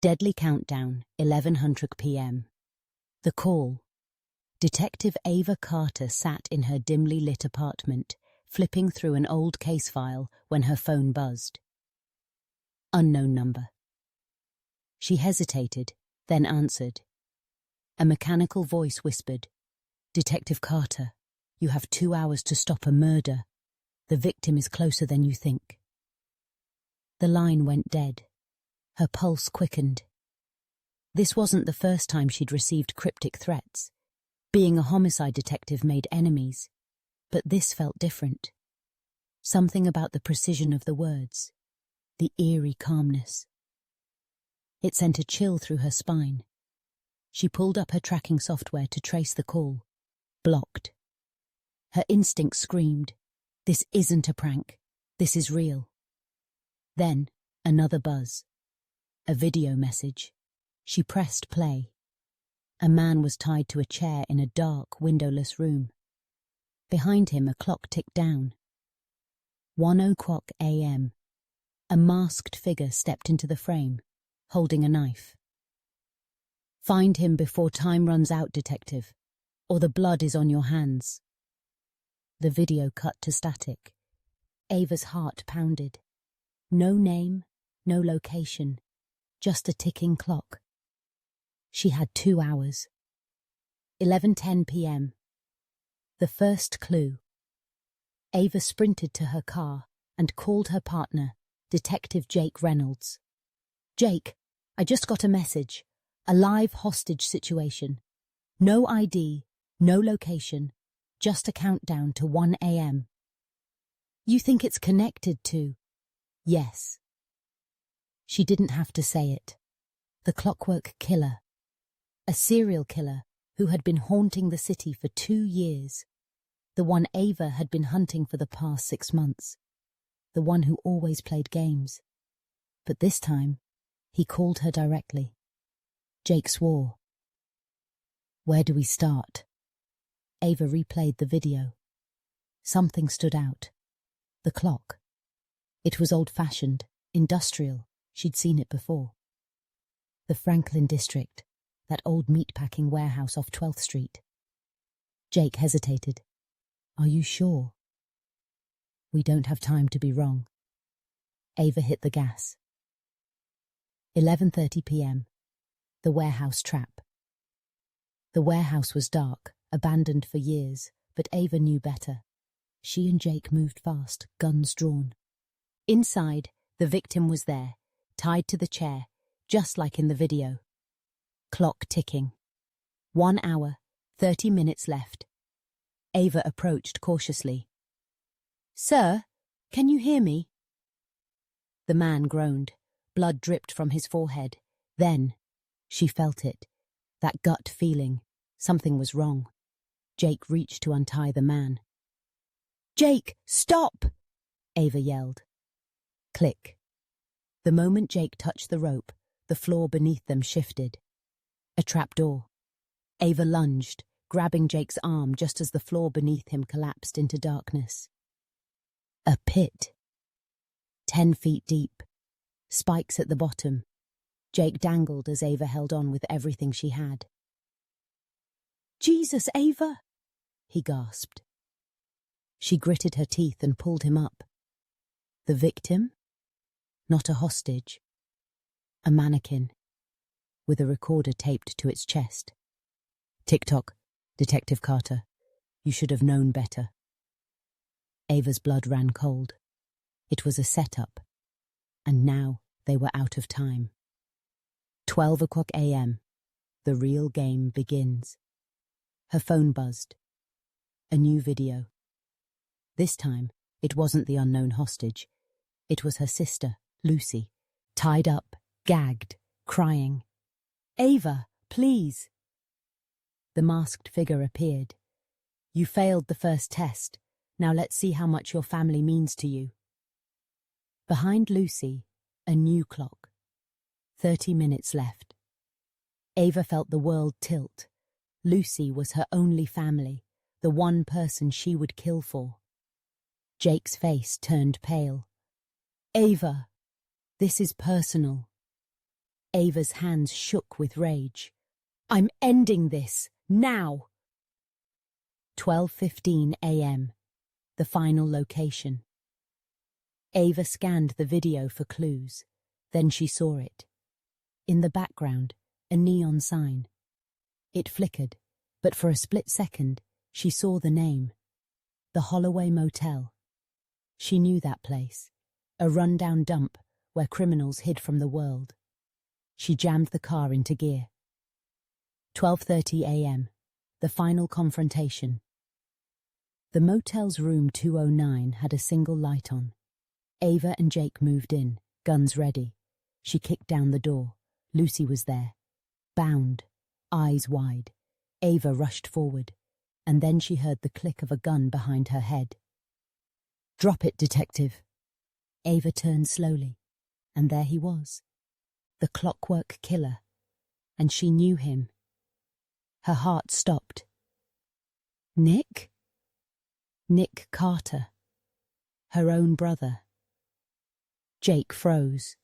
Deadly countdown, 1100 p.m. The call. Detective Ava Carter sat in her dimly lit apartment, flipping through an old case file when her phone buzzed. Unknown number. She hesitated, then answered. A mechanical voice whispered, "Detective Carter, you have 2 hours to stop a murder. The victim is closer than you think." The line went dead. Her pulse quickened. This wasn't the first time she'd received cryptic threats. Being a homicide detective made enemies, but this felt different. Something about the precision of the words, the eerie calmness. It sent a chill through her spine. She pulled up her tracking software to trace the call. Blocked. Her instinct screamed, "This isn't a prank. This is real." Then, another buzz. A video message. She pressed play. A man was tied to a chair in a dark, windowless room. Behind him, a clock ticked down. 1:00 a.m. A masked figure stepped into the frame, holding a knife. "Find him before time runs out, detective, or the blood is on your hands." The video cut to static. Ava's heart pounded. No name, no location, just a ticking clock. She had 2 hours. 11:10 p.m. The first clue. Ava sprinted to her car and called her partner, Detective Jake Reynolds. "Jake, I just got a message. A live hostage situation. No ID, no location, just a countdown to 1 a.m. You think it's connected to?" "Yes." She didn't have to say it. The clockwork killer. A serial killer who had been haunting the city for 2 years. The one Ava had been hunting for the past 6 months. The one who always played games. But this time, he called her directly. Jake swore. "Where do we start?" Ava replayed the video. Something stood out. The clock. It was old-fashioned, industrial. She'd seen it before. The Franklin district, that old meatpacking warehouse off 12th Street. Jake hesitated. "Are you sure?" "We don't have time to be wrong." Ava hit the gas. 11:30 p.m. The warehouse trap. The warehouse was dark, abandoned for years, but Ava knew better. She and Jake moved fast, guns drawn. Inside, the victim was there, tied to the chair, just like in the video. Clock ticking. 1 hour, 30 minutes left. Ava approached cautiously. "Sir, can you hear me?" The man groaned. Blood dripped from his forehead. Then, she felt it. That gut feeling. Something was wrong. Jake reached to untie the man. "Jake, stop!" Ava yelled. Click. The moment Jake touched the rope, the floor beneath them shifted. A trapdoor. Ava lunged, grabbing Jake's arm just as the floor beneath him collapsed into darkness. A pit. 10 feet deep. Spikes at the bottom. Jake dangled as Ava held on with everything she had. "Jesus, Ava!" he gasped. She gritted her teeth and pulled him up. The victim? Not a hostage. A mannequin, with a recorder taped to its chest. "Tick-tock, Detective Carter. You should have known better." Ava's blood ran cold. It was a setup, and now they were out of time. 12:00 a.m. The real game begins. Her phone buzzed. A new video. This time, it wasn't the unknown hostage. It was her sister, Lucy, tied up, gagged, crying. "Ava, please." The masked figure appeared. "You failed the first test. Now let's see how much your family means to you." Behind Lucy, a new clock. 30 minutes left. Ava felt the world tilt. Lucy was her only family, the one person she would kill for. Jake's face turned pale. "Ava, this is personal." Ava's hands shook with rage. I'm ending this, now! 12:15 a.m., the final location. Ava scanned the video for clues. Then she saw it. In the background, a neon sign. It flickered, but for a split second, she saw the name. The Holloway Motel. She knew that place, a rundown dump where criminals hid from the world. She jammed the car into gear. 12:30 a.m., the final confrontation. The motel's room 209 had a single light on. Ava and Jake moved in, guns ready. She kicked down the door. Lucy was there, bound, eyes wide. Ava rushed forward, and then she heard the click of a gun behind her head. Drop it, detective. Ava turned slowly, and there he was. The clockwork killer, and she knew him. Her heart stopped. Nick? Nick Carter. Her own brother. Jake froze.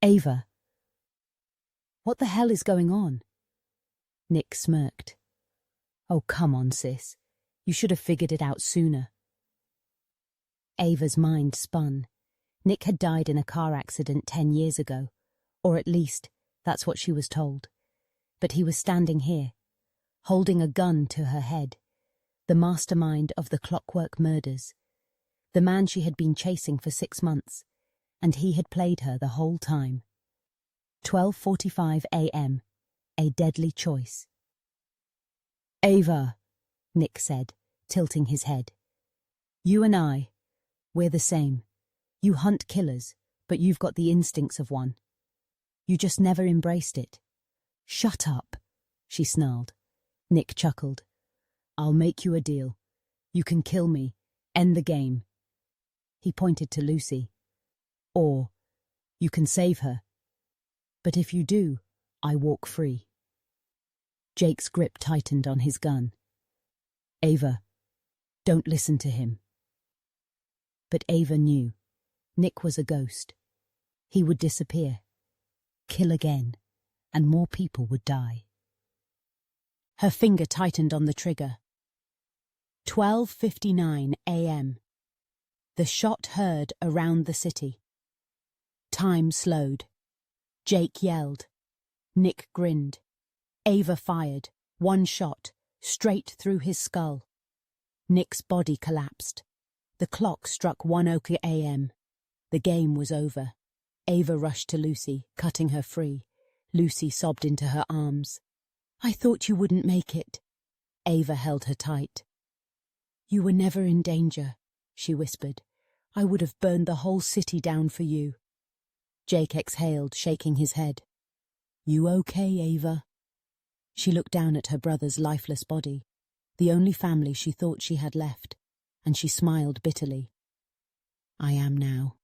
Ava. What the hell is going on? Nick smirked. Oh, come on, sis. You should have figured it out sooner. Ava's mind spun. Nick had died in a car accident 10 years ago, or at least, that's what she was told. But he was standing here, holding a gun to her head, the mastermind of the clockwork murders, the man she had been chasing for 6 months, and he had played her the whole time. 12:45 a.m., a deadly choice. Ava, Nick said, tilting his head. You and I, we're the same. You hunt killers, but you've got the instincts of one. You just never embraced it. Shut up, she snarled. Nick chuckled. I'll make you a deal. You can kill me, end the game. He pointed to Lucy. Or, you can save her. But if you do, I walk free. Jake's grip tightened on his gun. Ava, don't listen to him. But Ava knew. Nick was a ghost. He would disappear, kill again, and more people would die. Her finger tightened on the trigger. 12:59 a.m. The shot heard around the city. Time slowed. Jake yelled. Nick grinned. Ava fired, one shot, straight through his skull. Nick's body collapsed. The clock struck 1:00 a.m. The game was over. Ava rushed to Lucy, cutting her free. Lucy sobbed into her arms. I thought you wouldn't make it. Ava held her tight. You were never in danger, she whispered. I would have burned the whole city down for you. Jake exhaled, shaking his head. You okay, Ava? She looked down at her brother's lifeless body, the only family she thought she had left, and she smiled bitterly. I am now.